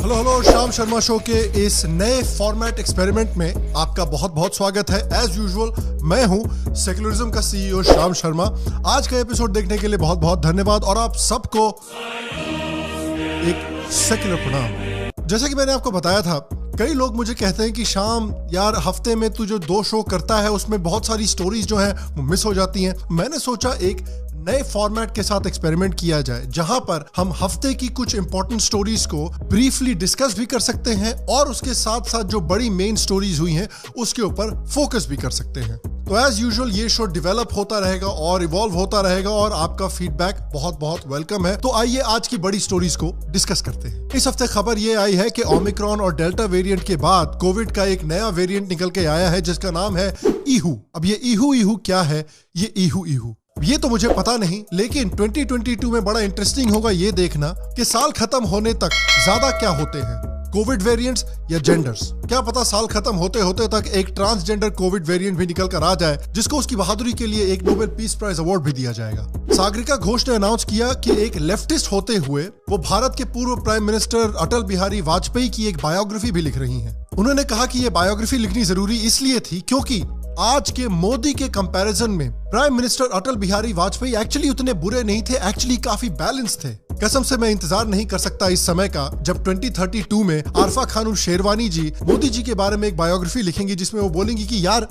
Hello hello, Shyam Sharma show के इस नए फॉर्मेट एक्सपेरिमेंट में आपका बहुत बहुत स्वागत है। एज यूजुअल मैं हूं सेक्युलरिज्म का सीईओ श्याम शर्मा। आज का एपिसोड देखने के लिए बहुत बहुत धन्यवाद और आप सबको एक सेक्युलर प्रणाम। जैसा कि मैंने आपको बताया था, कई लोग मुझे कहते हैं कि श्याम यार, हफ्ते में तू जो 2 शो करता है उसमें बहुत सारी स्टोरीज जो हैं वो मिस हो जाती हैं। मैंने सोचा एक नए फॉर्मेट के साथ एक्सपेरिमेंट किया जाए, जहां पर हम हफ्ते की कुछ इंपॉर्टेंट स्टोरीज को ब्रीफली डिस्कस भी कर सकते हैं और उसके साथ साथ जो बड़ी मेन स्टोरीज हुई हैं उसके ऊपर फोकस भी कर सकते हैं। तो एज यूजुअल ये शो डेवलप होता रहेगा और इवॉल्व होता रहेगा और आपका फीडबैक बहुत बहुत वेलकम है। तो आइए आज की बड़ी स्टोरीज को डिस्कस करते हैं। इस हफ्ते खबर ये आई है कि ओमिक्रॉन और डेल्टा वेरिएंट के बाद कोविड का एक नया वेरिएंट निकल के आया है जिसका नाम है ईहू। अब ये ईहू क्या है? ये ईहू ये तो मुझे पता नहीं, लेकिन 2022 में बड़ा इंटरेस्टिंग होगा ये देखना कि साल खत्म होने तक ज्यादा क्या होते हैं, कोविड वेरिएंट्स या जेंडर्स। क्या पता साल खत्म होते होते तक एक ट्रांसजेंडर कोविड वेरिएंट भी निकल कर आ जाए जिसको उसकी बहादुरी के लिए एक नोबेल पीस प्राइज अवार्ड भी दिया जाएगा। सागरिका घोष ने अनाउंस किया कि एक लेफ्टिस्ट होते हुए वो भारत के पूर्व प्राइम मिनिस्टर अटल बिहारी वाजपेयी की एक बायोग्राफी भी लिख रही हैं। उन्होंने कहा कि ये बायोग्राफी लिखनी जरूरी इसलिए थी क्योंकि आज के मोदी के कंपैरिजन में prime minister Atal Bihari Vajpayee actually उतने बुरे नहीं थे, एक्चुअली काफी बैलेंस थे। कसम से मैं इंतजार नहीं कर सकता इस समय का जब 2032 में आरफा खानम शेरवानी जी मोदी जी के बारे में एक बायोग्राफी लिखेंगी जिसमें वो बोलेंगी कि यार,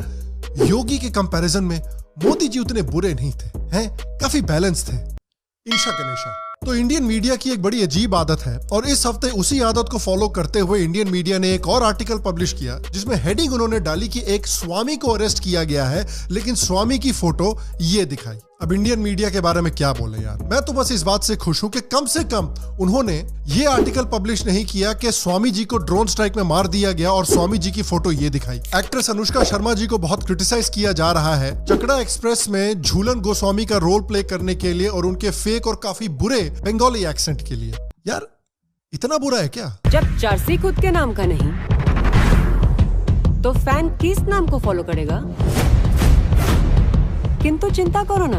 योगी के कंपैरिजन में मोदी जी उतने बुरे नहीं थे, हैं काफी बैलेंस थे। इंशा गणेशा। तो इंडियन मीडिया की एक बड़ी अजीब आदत है और इस हफ्ते उसी आदत को फॉलो करते हुए इंडियन मीडिया ने एक और आर्टिकल पब्लिश किया जिसमें हेडिंग उन्होंने डाली कि एक स्वामी को अरेस्ट किया गया है, लेकिन स्वामी की फोटो ये दिखाई। अब इंडियन मीडिया के बारे में क्या बोले यार। मैं तो बस इस बात से खुश हूं कि कम से कम उन्होंने ये आर्टिकल पब्लिश नहीं किया कि स्वामी जी को ड्रोन स्ट्राइक में मार दिया गया और स्वामी जी की फोटो ये दिखाई। एक्ट्रेस अनुष्का शर्मा जी को बहुत क्रिटिसाइज किया जा रहा है चकड़ा एक्सप्रेस में झूलन गोस्वामी का रोल प्ले करने के लिए और उनके फेक और काफी बुरे बंगाली एक्सेंट के लिए। यार इतना बुरा है क्या? जब जर्सी खुद के नाम का नहीं तो फैन किस नाम को फॉलो करेगा? किंतु चिंता करो ना,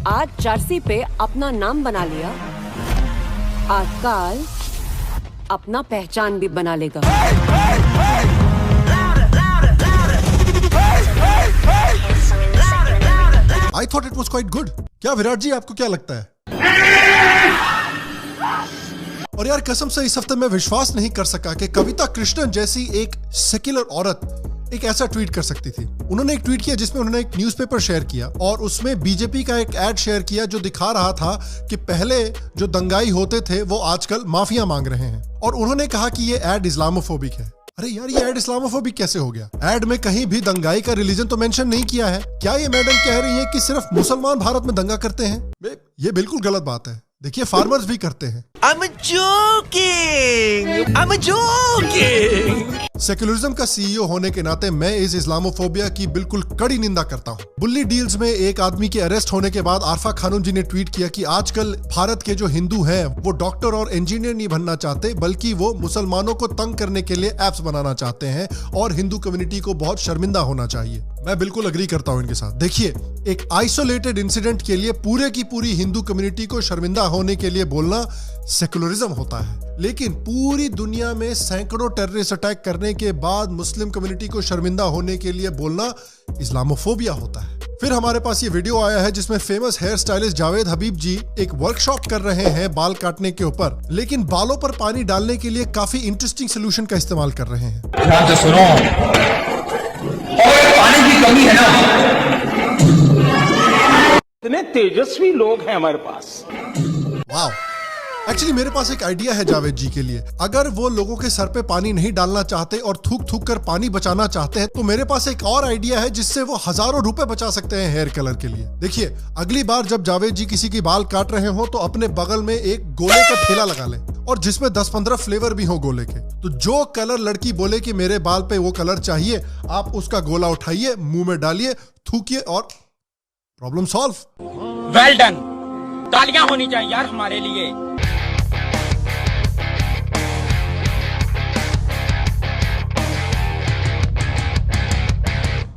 आज जर्सी पे अपना नाम बना लिया, आजकल अपना पहचान भी बना लेगा। I thought it was quite good। क्या विराट जी, आपको क्या लगता है? और यार कसम से इस हफ्ते मैं विश्वास नहीं कर सका कि कविता कृष्णन जैसी एक सेक्युलर औरत एक ऐसा ट्वीट कर सकती थी। उन्होंने एक ट्वीट किया जिसमें उन्होंने एक न्यूज़पेपर शेयर किया और उसमें बीजेपी का एक एड शेयर किया जो दिखा रहा था कि पहले जो दंगाई होते थे वो आजकल माफिया मांग रहे हैं। और उन्होंने कहा कि ये एड इस्लामोफोबिक है। अरे यार, ये एड इस्लामोफोबिक कैसे हो गया? एड में कहीं भी दंगाई का रिलीजन तो मेंशन नहीं किया है। क्या ये मैडम कह रही है कि सिर्फ मुसलमान भारत में दंगा करते हैं? ये बिल्कुल गलत बात है। देखिए, फार्मर्स भी करते हैं। I'm joking। सेक्युलरिज्म का सीईओ होने के नाते मैं इस इस्लामोफोबिया की बिल्कुल कड़ी निंदा करता हूँ। बुल्ली डील्स में एक आदमी के अरेस्ट होने के बाद आरफा खानम जी ने ट्वीट किया कि आजकल भारत के जो हिंदू हैं वो डॉक्टर और इंजीनियर नहीं बनना चाहते, बल्कि वो मुसलमानों को तंग करने के लिए एप्स बनाना चाहते हैं और हिंदू कम्युनिटी को बहुत शर्मिंदा होना चाहिए। मैं बिल्कुल अग्री करता हूँ इनके साथ। देखिए, एक आइसोलेटेड इंसिडेंट के लिए पूरे की पूरी हिंदू कम्युनिटी को शर्मिंदा होने के लिए बोलना सेक्युलरिज्म होता है, लेकिन पूरी दुनिया में सैकड़ों टेररिस्ट अटैक करने के बाद मुस्लिम कम्युनिटी को शर्मिंदा होने के लिए बोलना इस्लामोफोबिया होता है। फिर हमारे पास ये वीडियो आया है जिसमें फेमस हेयर स्टाइलिस्ट जावेद हबीब जी एक वर्कशॉप कर रहे हैं बाल काटने के ऊपर, लेकिन बालों पर पानी डालने के लिए काफी इंटरेस्टिंग सोल्यूशन का इस्तेमाल कर रहे हैं। ध्यान से सुनो, और पानी की कमी है ना, इतने तेजस्वी लोग हैं हमारे पास। वाह, एक्चुअली मेरे पास एक आइडिया है जावेद जी के लिए। अगर वो लोगों के सर पे पानी नहीं डालना चाहते और थूक थूक कर पानी बचाना चाहते हैं तो मेरे पास एक और आइडिया है जिससे वो हजारों रुपए बचा सकते हैं हेयर कलर के लिए। देखिए, अगली बार जब जावेद जी किसी की बाल काट रहे हो तो अपने बगल में एक गोले का ठेला लगा लें और जिसमें 10-15 फ्लेवर भी हो गोले के। तो जो कलर लड़की बोले कि मेरे बाल पे वो कलर चाहिए, आप उसका गोला उठाइए, मुंह में डालिए, थूकिए और प्रॉब्लम सॉल्व। Well done. तालियां होनी चाहिए यार हमारे लिए।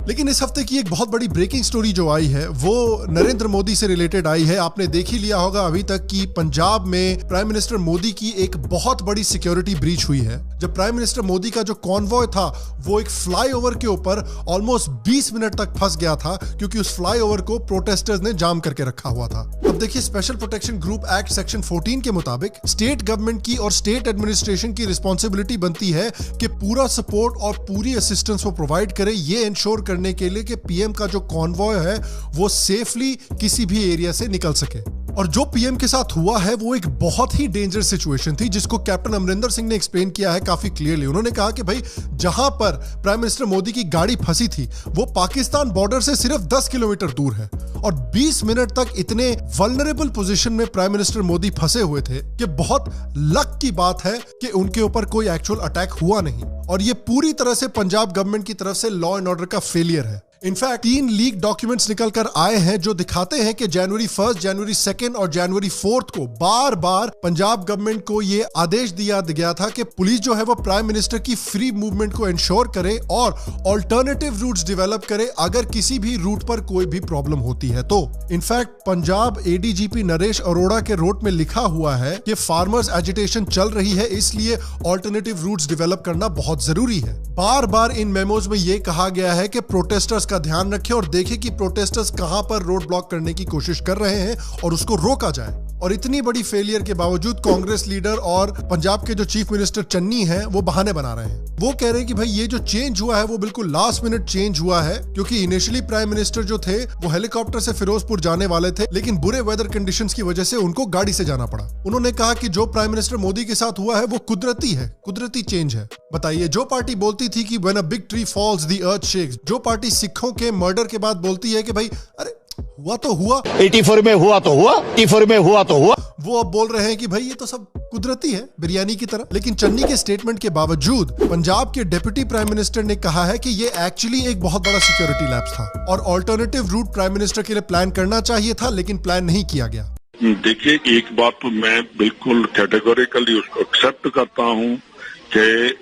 लेकिन इस हफ्ते की एक बहुत बड़ी ब्रेकिंग स्टोरी जो आई है वो नरेंद्र मोदी से रिलेटेड आई है। आपने देख ही लिया होगा अभी तक कि पंजाब में प्राइम मिनिस्टर मोदी की एक बहुत बड़ी सिक्योरिटी ब्रीच हुई है। जब प्राइम मिनिस्टर मोदी का जो कॉन्वॉय था वो एक फ्लाईओवर के ऊपर ऑलमोस्ट 20 मिनट तक फंस गया था क्योंकि उस फ्लाईओवर को प्रोटेस्टर्स ने जाम करके रखा हुआ था। अब देखिए, special protection group act section 14 के मुताबिक स्टेट गवर्नमेंट की और स्टेट एडमिनिस्ट्रेशन की रिस्पॉन्सिबिलिटी बनती है कि पूरा सपोर्ट और पूरी असिस्टेंस वो प्रोवाइड करे, ये इंश्योर करने के लिए कि पीएम का जो कॉन्वॉय है वो सेफली किसी भी एरिया से निकल सके। और जो पीएम के साथ हुआ है वो एक बहुत ही डेंजरस सिचुएशन थी जिसको कैप्टन अमरिंदर सिंह ने एक्सप्लेन किया है काफी क्लियरली। उन्होंने कहा कि भाई जहां पर प्राइम मिनिस्टर मोदी की गाड़ी फंसी थी वो पाकिस्तान बॉर्डर से सिर्फ 10 किलोमीटर दूर है और 20 मिनट तक इतने वल्नरेबल पोजीशन में प्राइम मिनिस्टर मोदी फंसे हुए थे कि बहुत लक की बात है कि उनके ऊपर कोई एक्चुअल अटैक हुआ नहीं। और ये पूरी तरह से पंजाब गवर्नमेंट की तरफ से लॉ एंड ऑर्डर का फेलियर है। इनफैक्ट 3 लीक डॉक्यूमेंट्स निकल कर आए हैं जो दिखाते हैं कि जनवरी 1, जनवरी 2 और जनवरी 4 को बार बार पंजाब गवर्नमेंट को यह आदेश दिया गया था कि पुलिस जो है वो प्राइम मिनिस्टर की फ्री मूवमेंट को इंश्योर करे और ऑल्टरनेटिव रूट्स डेवलप करे अगर किसी भी रूट पर कोई भी प्रॉब्लम होती है तो। इनफैक्ट पंजाब एडीजीपी नरेश अरोड़ा के नोट में लिखा हुआ है कि फार्मर्स एजिटेशन चल रही है इसलिए ऑल्टरनेटिव रूट्स डेवलप करना बहुत जरूरी है। बार बार इन मेमोज में यह कहा गया है कि प्रोटेस्टर्स का ध्यान रखें और देखें कि प्रोटेस्टर्स कहां पर रोड ब्लॉक करने की कोशिश कर रहे हैं और उसको रोका जाए। और इतनी बड़ी फेलियर के बावजूद कांग्रेस लीडर और पंजाब के जो चीफ मिनिस्टर चन्नी हैं वो बहाने बना रहे हैं। वो कह रहे हैं कि भाई ये जो चेंज हुआ है वो बिल्कुल लास्ट मिनट चेंज हुआ है क्योंकि इनिशियली प्राइम मिनिस्टर जो थे वो हेलीकॉप्टर से फिरोजपुर जाने वाले थे लेकिन बुरे वेदर कंडीशंस की वजह से उनको गाड़ी से जाना पड़ा। उन्होंने कहा कि जो प्राइम मिनिस्टर मोदी के साथ हुआ है वो कुदरती है, कुदरती चेंज है। बताइए, जो पार्टी बोलती थी कि when a big tree falls the earth shakes, जो पार्टी सिखों के मर्डर के बाद बोलती है कि भाई अरे हुआ तो हुआ, 84 में हुआ तो हुआ, 84 में हुआ तो हुआ, वो अब बोल रहे हैं कि भाई ये तो सब कुदरती है, बिरयानी की तरह। लेकिन चन्नी के स्टेटमेंट के बावजूद पंजाब के डिप्टी प्राइम मिनिस्टर ने कहा है कि ये एक्चुअली एक बहुत बड़ा सिक्योरिटी लैप्स था और ऑल्टरनेटिव रूट प्राइम मिनिस्टर के लिए प्लान करना चाहिए था लेकिन प्लान नहीं किया गया। देखिए, एक बात तो मैं बिल्कुल कैटेगोरिकली उसको एक्सेप्ट करता हूं कि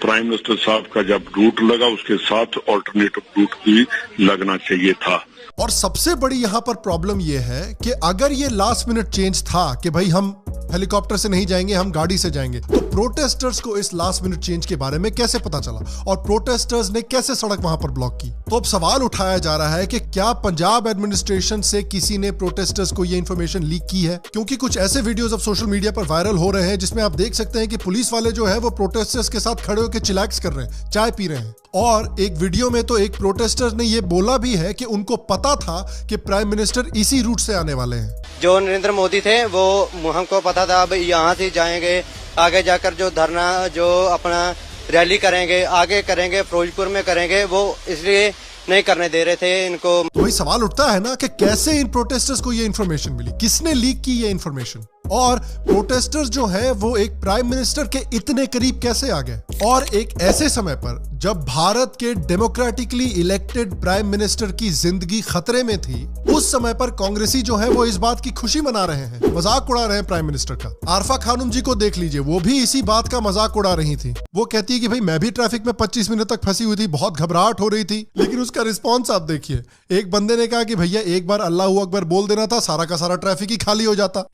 प्राइम मिनिस्टर साहब का जब रूट लगा उसके साथ ऑल्टरनेटिव रूट भी लगना चाहिए था। और सबसे बड़ी यहां पर प्रॉब्लम यह है कि अगर ये लास्ट मिनट चेंज था कि भाई हम हेलीकॉप्टर से नहीं जाएंगे, हम गाड़ी से जाएंगे, तो प्रोटेस्टर्स को इस लास्ट मिनट चेंज के बारे में कैसे पता चला और प्रोटेस्टर्स ने कैसे सड़क वहां पर ब्लॉक की? तो अब सवाल उठाया जा रहा है कि क्या पंजाब एडमिनिस्ट्रेशन से किसी ने प्रोटेस्टर्स को ये इंफॉर्मेशन लीक की है? क्योंकि कुछ ऐसे वीडियोस अब सोशल मीडिया पर वायरल हो रहे हैं जिसमें आप देख सकते हैं कि पुलिस वाले जो है वो प्रोटेस्टर्स के साथ खड़े होकर चिलैक्स कर रहे हैं, चाय पी रहे हैं। और एक वीडियो में तो एक प्रोटेस्टर ने ये बोला भी है कि उनको पता था कि प्राइम मिनिस्टर इसी रूट से आने वाले हैं। जो नरेंद्र मोदी थे वो हमको पता था अब यहाँ से जाएंगे, आगे जाकर जो धरना जो अपना रैली करेंगे, आगे करेंगे, फिरोजपुर में करेंगे, वो इसलिए नहीं करने दे रहे थे इनको। तो वही सवाल उठता है ना कि कैसे इन प्रोटेस्टर्स को ये इन्फॉर्मेशन मिली, किसने लीक की ये इन्फॉर्मेशन? और प्रोटेस्टर्स जो है वो एक प्राइम मिनिस्टर के इतने करीब कैसे आ गए और एक ऐसे समय पर जब भारत के डेमोक्रेटिकली इलेक्टेड प्राइम मिनिस्टर की जिंदगी खतरे में थी, उस समय पर कांग्रेसी जो है वो इस बात की खुशी मना रहे हैं, मजाक उड़ा रहे हैं प्राइम मिनिस्टर का। आरफा खानम जी को देख लीजिए, वो भी इसी बात का मजाक उड़ा रही थी। वो कहती है कि भाई मैं भी ट्रैफिक में 25 मिनट तक फंसी हुई थी, बहुत घबराहट हो रही थी, लेकिन उसका रिस्पॉन्स आप देखिए। एक बंदे ने कहा कि भैया एक बार अल्लाह अकबर बोल देना था, सारा का सारा ट्रैफिक ही खाली हो जाता।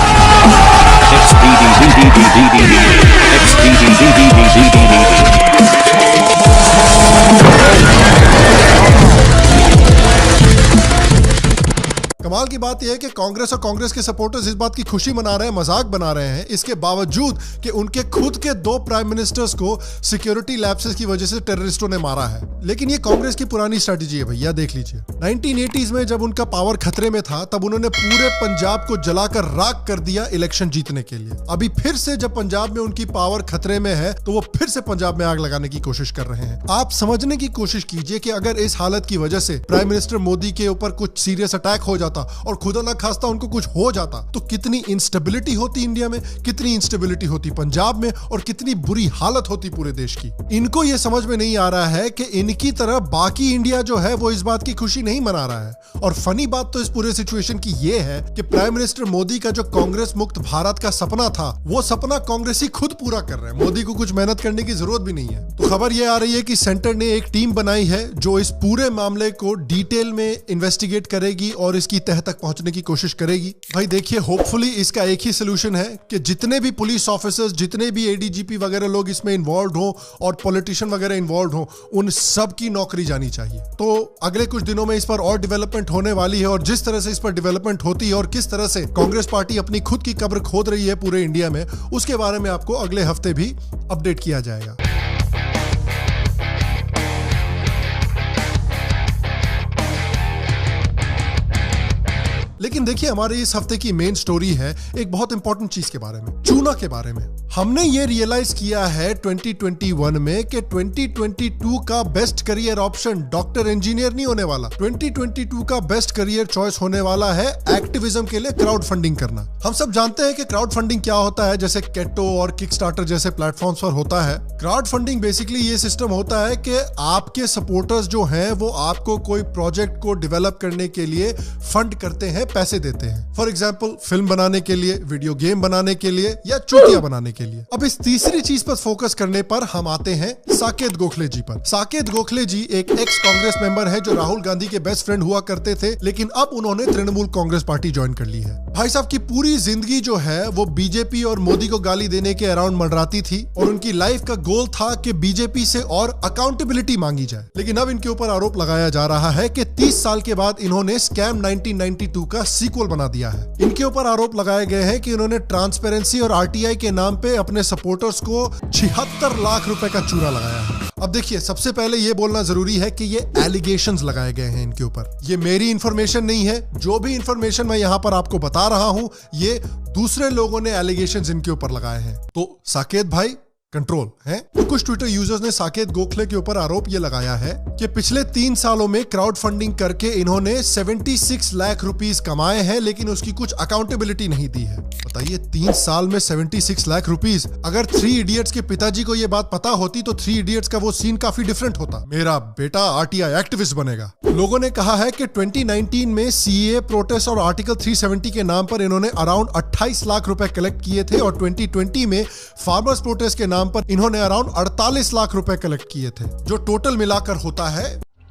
कमाल की बात यह है कि कांग्रेस और कांग्रेस के सपोर्टर्स इस बात की खुशी मना रहे हैं, मजाक बना रहे हैं, इसके बावजूद कि उनके खुद के 2 प्राइम मिनिस्टर्स को सिक्योरिटी लैप्सेस की वजह से टेररिस्टों ने मारा है। लेकिन ये कांग्रेस की पुरानी स्ट्रेटजी है भैया, देख लीजिए। 1980s में जब उनका पावर खतरे में था तब उन्होंने पूरे पंजाब को जलाकर राख कर दिया इलेक्शन जीतने के लिए। अभी फिर से जब पंजाब में उनकी पावर खतरे में है तो वो फिर से पंजाब में आग लगाने की कोशिश कर रहे हैं। आप समझने की कोशिश कीजिए कि अगर इस हालत की वजह से प्राइम मिनिस्टर मोदी के ऊपर कुछ सीरियस अटैक हो जाता और खुदा ना खास्ता उनको कुछ हो जाता तो कितनी इंस्टेबिलिटी होती इंडिया में, कितनी इंस्टेबिलिटी होती पंजाब में और कितनी बुरी हालत होती पूरे देश की। इनको ये समझ में नहीं आ रहा है कि इनकी तरह बाकी इंडिया जो है वो इस बात की खुशी नहीं मना रहा है। और फनी बात तो इस पूरे सिचुएशन की ये है कि प्राइम मिनिस्टर मोदी का जो कांग्रेस मुक्त भारत का सपना था वो सपना कांग्रेसी खुद पूरा कर रहे हैं। मोदी को कुछ मेहनत करने की जरूरत भी नहीं है। तो खबर ये आ रही है कि सेंटर ने एक टीम बनाई है जो इस पूरे मामले को डिटेल में इन्वेस्टिगेट करेगी और इसकी तह तक पहुंचने की कोशिश करेगी। भाई देखिए, होपफुली इसका एक ही सोल्यूशन है कि जितने भी पुलिस ऑफिसर्स, जितने भी एडीजीपी वगैरह लोग इसमें इन्वॉल्व हो और पॉलिटिशियन वगैरह इन्वॉल्व हो, उन सब की नौकरी जानी चाहिए। तो अगले कुछ दिनों में इस पर और डेवलपमेंट होने वाली है और जिस तरह से इस पर डेवलपमेंट होती है और किस तरह से कांग्रेस पार्टी अपनी खुद की कब्र खोद रही है पूरे इंडिया में, उसके बारे में आपको अगले हफ्ते भी अपडेट किया जाएगा। लेकिन देखिए, हमारे इस हफ्ते की मेन स्टोरी है एक बहुत इंपॉर्टेंट चीज के बारे में, चूना के बारे में। हमने ये रियलाइज किया है 2021 में कि 2022 का best career option doctor engineer नहीं होने वाला। 2022 का बेस्ट करियर चॉइस होने वाला है एक्टिविज्म के लिए क्राउड फंडिंग करना। हम सब जानते हैं कि क्राउड फंडिंग क्या होता है, जैसे केटो और किकस्टार्टर जैसे प्लेटफॉर्म्स पर होता है। क्राउड फंडिंग बेसिकली ये सिस्टम होता है कि आपके सपोर्टर्स जो हैं वो आपको कोई प्रोजेक्ट को डेवलप करने के लिए फंड करते हैं, पैसे देते हैं। फॉर एग्जाम्पल, फिल्म बनाने के लिए, वीडियो गेम बनाने के लिए या चूतिया बनाने के लिए। अब इस तीसरी चीज पर फोकस करने पर हम आते हैं साकेत गोखले जी पर। साकेत गोखले जी एक एक्स कांग्रेस मेंबर है जो राहुल गांधी के बेस्ट फ्रेंड हुआ करते थे, लेकिन अब उन्होंने तृणमूल कांग्रेस पार्टी ज्वाइन कर ली है। भाई साहब की पूरी जिंदगी जो है वो बीजेपी और मोदी को गाली देने के अराउंड मंडराती थी और उनकी लाइफ का गोल था कि बीजेपी से और अकाउंटेबिलिटी मांगी जाए। लेकिन अब इनके ऊपर आरोप लगाया जा रहा है कि 30 साल के बाद इन्होंने स्कैम 1992 का सीक्वल बना दिया है। इनके ऊपर आरोप लगाए गए हैं कि इन्होंने ट्रांसपेरेंसी और आरटीआई के नाम पे अपने सपोर्टर्स को 76 लाख रुपए का चूना लगाया है। अब देखिए, सबसे पहले ये बोलना जरूरी है कि ये एलिगेशंस लगाए गए हैं इनके ऊपर। ये मेरी इंफॉर्मेशन नहीं है। जो भी इंफॉर्मेशन मैं यहां पर आपको बता रहा हूं, ये दूसरे लोगों ने एलिगेशंस इनके ऊपर लगाए हैं। तो साकेत भाई कंट्रोल है। तो कुछ ट्विटर यूजर्स ने साकेत गोखले के ऊपर आरोप ये लगाया है कि पिछले 3 सालों में क्राउड फंडिंग करके इन्होंने 76 लाख रुपीस कमाए हैं, लेकिन उसकी कुछ अकाउंटेबिलिटी नहीं दी है। बताइए, 3 साल में 76 लाख रुपीस। अगर 3 इडियट्स के पिताजी को ये बात पता होती तो 3 इडियट्स का वो सीन काफी डिफरेंट होता। मेरा बेटा आरटीआई एक्टिविस्ट बनेगा। लोगों ने कहा है कि 2019 में सीए प्रोटेस्ट और आर्टिकल 370 के नाम पर इन्होंने अराउंड 28 लाख रुपए कलेक्ट किए थे और 2020 में फार्मर्स प्रोटेस्ट के नाम पर इन्होंने अराउंड 48 लाख रुपए कलेक्ट किए थे, जो टोटल मिलाकर होता है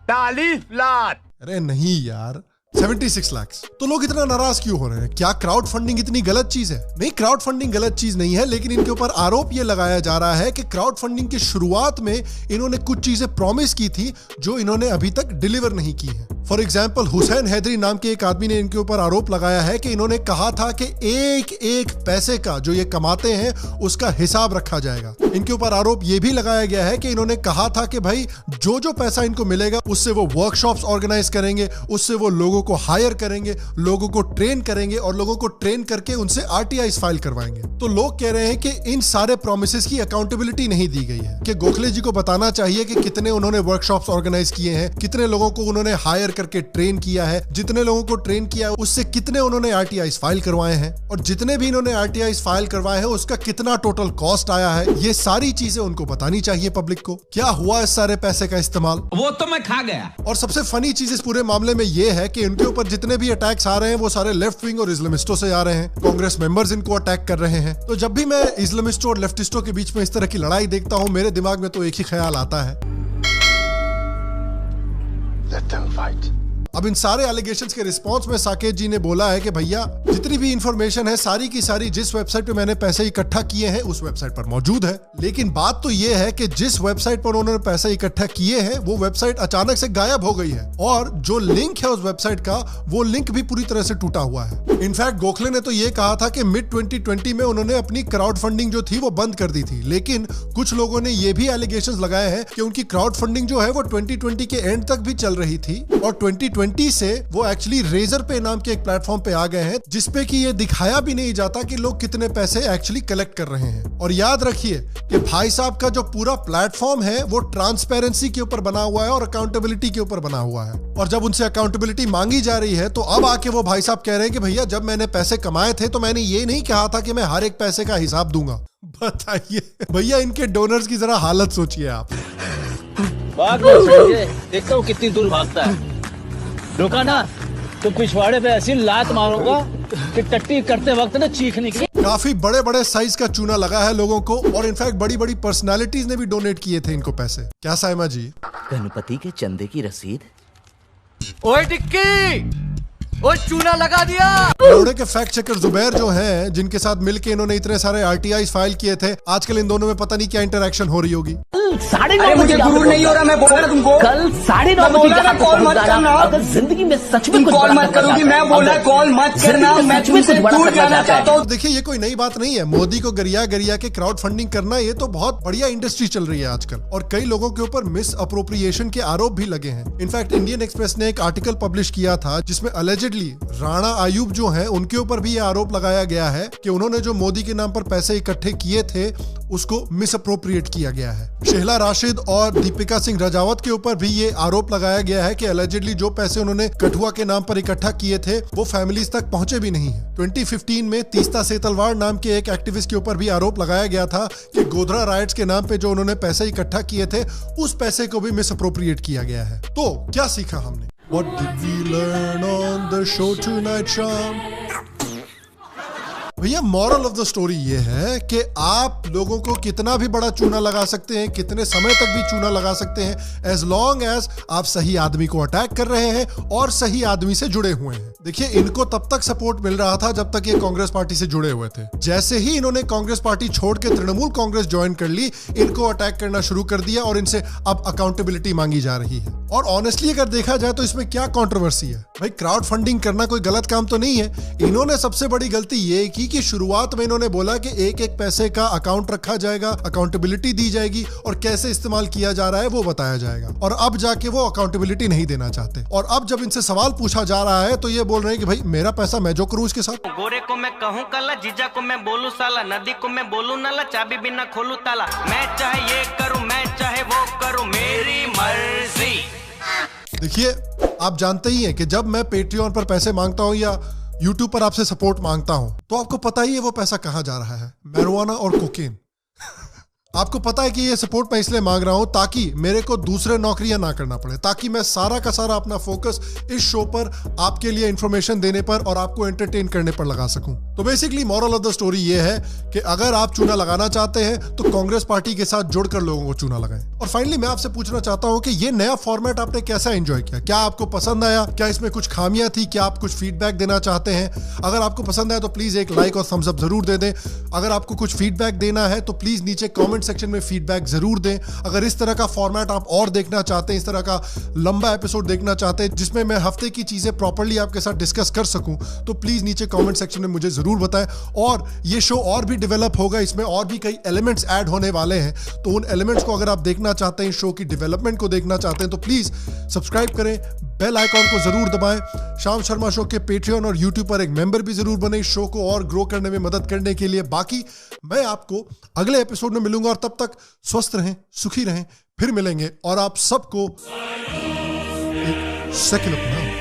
40 लाख। अरे नहीं यार, 76 लाख। तो लोग इतना नाराज क्यों हो रहे हैं? क्या क्राउड फंडिंग इतनी गलत चीज है? नहीं, क्राउड फंडिंग गलत चीज नहीं है, लेकिन इनके ऊपर आरोप यह लगाया जा रहा है कि क्राउड फंडिंग की शुरुआत में इन्होंने कुछ चीजें प्रॉमिस की थी जो इन्होंने अभी तक डिलीवर नहीं की है। फॉर एग्जाम्पल, हुसैन हैदरी नाम के एक आदमी ने इनके ऊपर आरोप लगाया है कि इन्होंने कहा था कि एक एक पैसे का जो ये कमाते हैं उसका हिसाब रखा जाएगा। इनके ऊपर आरोप ये भी लगाया गया है कि इन्होंने कहा था कि भाई जो जो पैसा इनको मिलेगा उससे वो वर्कशॉप्स ऑर्गेनाइज करेंगे, उससे वो लोगों को हायर करेंगे, लोगों को ट्रेन करेंगे और लोगों को ट्रेन करके उनसे आरटीआईज फाइल करवाएंगे। तो लोग कह रहे हैं कि इन सारे प्रोमिसेस की अकाउंटेबिलिटी नहीं दी गई है, कि गोखले जी को बताना चाहिए कि कितने उन्होंने वर्कशॉप्स ऑर्गेनाइज किए हैं, कितने लोगों को उन्होंने हायर करके ट्रेन किया है, जितने लोगों को ट्रेन किया है उससे कितने उन्होंने आरटीआईज फाइल करवाए हैं और जितने भी इन्होंने आरटीआईज फाइल करवाए हैं उसका कितना टोटल कॉस्ट आया है। ये सारी चीजें उनको बतानी चाहिए पब्लिक को। क्या हुआ इस सारे पैसे का इस्तेमाल, वो तो मैं खा गया। और सबसे फनी चीज इस पूरे मामले में ये है कि इनके ऊपर जितने भी अटैक्स आ रहे हैं वो सारे लेफ्ट विंग और इस्लामिस्टों से आ रहे हैं। कांग्रेस मेंबर्स इनको अटैक कर रहे हैं। तो जब भी मैं इस्लामिस्टों और लेफ्टिस्टों के बीच में इस तरह की लड़ाई देखता हूं, मेरे दिमाग में तो एक ही ख्याल आता है, Let them fight. अब इन सारे एलिगेशंस के रिस्पांस में साकेत जी ने बोला है कि भैया जितनी भी इंफॉर्मेशन है सारी की सारी जिस वेबसाइट पे मैंने पैसे इकट्ठा किए हैं उस वेबसाइट पर मौजूद है। लेकिन बात तो ये है कि जिस वेबसाइट पर उन्होंने पैसे इकट्ठा किए हैं वो वेबसाइट अचानक से गायब हो गई है और जो लिंक है उस वेबसाइट का वो लिंक भी पूरी तरह से टूटा हुआ है। इनफैक्ट गोखले ने तो ये कहा था कि मिड 2020 में उन्होंने अपनी क्राउड फंडिंग जो थी वो बंद कर दी थी, लेकिन कुछ लोगों ने ये भी एलिगेशंस लगाए हैं कि उनकी क्राउड फंडिंग जो है वो 2020 के एंड तक भी चल रही थी और 2020 2020 से वो एक्चुअली रेजर पे नाम के एक प्लेटफॉर्म पे आ गए हैं, जिसपे कि ये दिखाया भी नहीं जाता कि लोग कितने पैसे एक्चुअली कलेक्ट कर रहे हैं। और याद रखिए कि भाई साहब का जो पूरा प्लेटफॉर्म है वो ट्रांसपेरेंसी के ऊपर बना हुआ है और अकाउंटेबिलिटी के ऊपर बना हुआ है। और जब उनसे अकाउंटेबिलिटी मांगी जा रही है तो अब आके वो भाई साहब कह रहे हैं कि भैया जब मैंने पैसे कमाए थे तो मैंने ये नहीं कहा था कि मैं हर एक पैसे का हिसाब दूंगा। बताइए भैया, इनके डोनर्स की जरा हालत सोचिए आप। देखता हूँ कितनी दूर भागता है। रुका ना तो पिछवाड़े पे ऐसी लात मारूंगा कि टट्टी करते वक्त ना चीख निकली। काफी बड़े बड़े साइज का चूना लगा है लोगों को, और इनफैक्ट बड़ी बड़ी पर्सनालिटीज ने भी डोनेट किए थे इनको पैसे। क्या साइमा जी? गणपति के चंदे की रसीद। ओए टिक्की, ओए चूना लगा दिया। लोड़े के फैक्ट चेकर जुबैर जो हैं, जिनके साथ मिलके इन्होंने इतने सारे आरटीआई फाइल किए थे, आजकल इन दोनों में पता नहीं क्या इंटरेक्शन हो रही होगी। 9:30 मुझे गुरूर नहीं हो रहा, मैं बोल रहा तुमको कल 9:30 बजे कॉल मत करना। अगर जिंदगी में सच में कॉल मत करोगी, मैं बोला कॉल मत करना, मैं तुमसे दूर जाना चाहता हूँ। देखिए ये कोई नई बात नहीं है। मोदी को गरिया गरिया के क्राउड फंडिंग करना, ये तो बहुत बढ़िया इंडस्ट्री चल रही है आजकल, और कई लोगों के ऊपर मिस अप्रोप्रिएशन के आरोप भी लगे हैं। इनफैक्ट इंडियन एक्सप्रेस ने एक आर्टिकल पब्लिश किया था जिसमें अलेजेडली राणा आयुब जो है उनके ऊपर भी ये आरोप लगाया गया है कि उन्होंने जो मोदी के नाम पर पैसे इकट्ठे किए थे उसको मिस अप्रोप्रिएट किया गया है। शेहला राशिद और दीपिका सिंह राजावत के ऊपर भी ये आरोप लगाया गया है कि अलेजेडली जो पैसे उन्होंने कठुआ के नाम पर इकट्ठा किए थे वो फैमिलीज तक पहुंचे भी नहीं है। 2015 में तीस्ता सेतलवाड़ नाम के एक एक्टिविस्ट के ऊपर भी आरोप लगाया गया था कि गोधरा राइट्स के नाम पे जो उन्होंने पैसे इकट्ठा किए थे उस पैसे को भी मिस अप्रोप्रिएट किया गया है। तो क्या सीखा हमने? What did we learn on the show tonight, Sham? भैया मॉरल ऑफ द स्टोरी ये है कि आप लोगों को कितना भी बड़ा चूना लगा सकते हैं, कितने समय तक भी चूना लगा सकते हैं, एज लॉन्ग एज आप सही आदमी को अटैक कर रहे हैं और सही आदमी से जुड़े हुए हैं। देखिए इनको तब तक सपोर्ट मिल रहा था जब तक ये कांग्रेस पार्टी से जुड़े हुए थे। जैसे ही इन्होंने कांग्रेस पार्टी छोड़ के तृणमूल कांग्रेस ज्वाइन कर ली, इनको अटैक करना शुरू कर दिया और इनसे अब अकाउंटेबिलिटी मांगी जा रही है। और ऑनेस्टली अगर देखा जाए तो इसमें क्या कंट्रोवर्सी है? भाई क्राउड फंडिंग करना कोई गलत काम तो नहीं है। इन्होंने सबसे बड़ी गलती ये की कि शुरुआत में इन्होंने बोला कि एक एक पैसे का अकाउंट रखा जाएगा, अकाउंटेबिलिटी दी जाएगी और कैसे इस्तेमाल किया जा रहा है वो बताया जाएगा, और अब जाके वो अकाउंटेबिलिटी नहीं देना चाहते। और अब जब इनसे सवाल पूछा जा रहा है तो ये बोल रहे हैं कि भाई मेरा पैसा मैं जो करूं इसके साथ। गोरे को मैं कहूँ काला, जीजा को मैं बोलूं साला, नदी को मैं बोलूं नाला, चाबी बिना खोलूं ताला, मैं चाहे ये करूं मैं चाहे वो करूं, मेरी मर्जी। देखिए आप जानते ही हैं कि जब मैं पेट्रियन पर पैसे मांगता हूं या यूट्यूब पर आपसे सपोर्ट मांगता हूं तो आपको पता ही है वो पैसा कहां जा रहा है, मैरिजुआना और कोकेन। आपको पता है कि ये सपोर्ट मैं इसलिए मांग रहा हूं ताकि मेरे को दूसरे नौकरियां ना करना पड़े, ताकि मैं सारा का सारा अपना फोकस इस शो पर आपके लिए इंफॉर्मेशन देने पर और आपको एंटरटेन करने पर लगा सकूं। तो basically moral of the story ये है कि अगर आप चूना लगाना चाहते हैं तो कांग्रेस पार्टी के साथ जुड़कर लोगों को चूना लगाएं। और फाइनली मैं आपसे पूछना चाहता हूं कि ये नया फॉर्मेट आपने कैसा एंजॉय किया? क्या आपको पसंद आया? क्या इसमें कुछ खामियां थी? क्या आप कुछ फीडबैक देना चाहते हैं? अगर आपको पसंद आया तो प्लीज एक लाइक और थम्स अप जरूर दे दें। अगर आपको कुछ फीडबैक देना है तो प्लीज नीचे कॉमेंट सेक्शन में फीडबैक जरूर दें। अगर इस तरह का फॉर्मेट आप और देखना चाहते हैं, इस तरह का लंबा एपिसोड देखना चाहते हैं जिसमें मैं हफ्ते की चीजें प्रॉपर्ली आपके साथ डिस्कस कर सकूं, तो प्लीज नीचे कमेंट सेक्शन में मुझे जरूर बताएं। और ये शो और भी डेवलप होगा, इसमें और भी कई एलिमेंट्स ऐड होने वाले हैं, तो उन एलिमेंट्स को अगर आप देखना चाहते हैं, शो की डेवलपमेंट को देखना चाहते हैं, तो प्लीज सब्सक्राइब करें, बेल आइकॉन को जरूर दबाएं। शाम शर्मा शो के पेट्रियन और यूट्यूब पर एक मेंबर भी जरूर बने इस शो को और ग्रो करने में मदद करने के लिए। बाकी मैं आपको अगले एपिसोड में मिलूंगा और तब तक स्वस्थ रहें, सुखी रहें, फिर मिलेंगे। और आप सबको एक सेकंड अपना